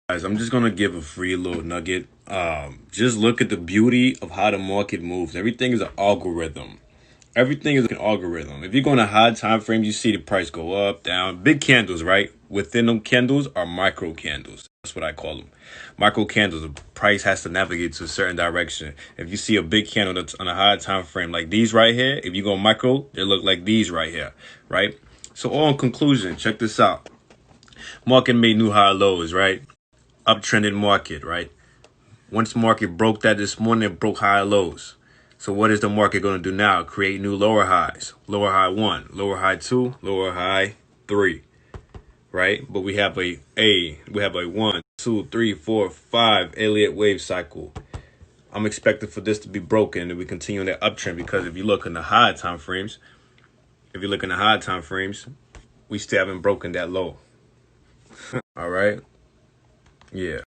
Guys, I'm just gonna give a free little nugget. Just look at the beauty of how the market moves. Everything is an algorithm. Everything is an algorithm. If you go on a high time frame, you see the price go up, down. Big candles, right? Within them candles are micro candles. That's what I call them. Micro candles. The price has to navigate to a certain direction. If you see a big candle that's on a high time frame like these right here, if you go micro, they look like these right here, right? So all in conclusion, check this out. Market made new high lows, right? Uptrending market, right? Once market broke that this morning, it broke high lows. So what is the market going to do now? Create new lower highs. Lower high 1, lower high 2, lower high 3, right? But we have a 1, 2, 3, 4, 5 Elliott wave cycle. I'm expecting for this to be broken and we continue on that uptrend, because if you look in the high time frames, we still haven't broken that low. All right. Yeah.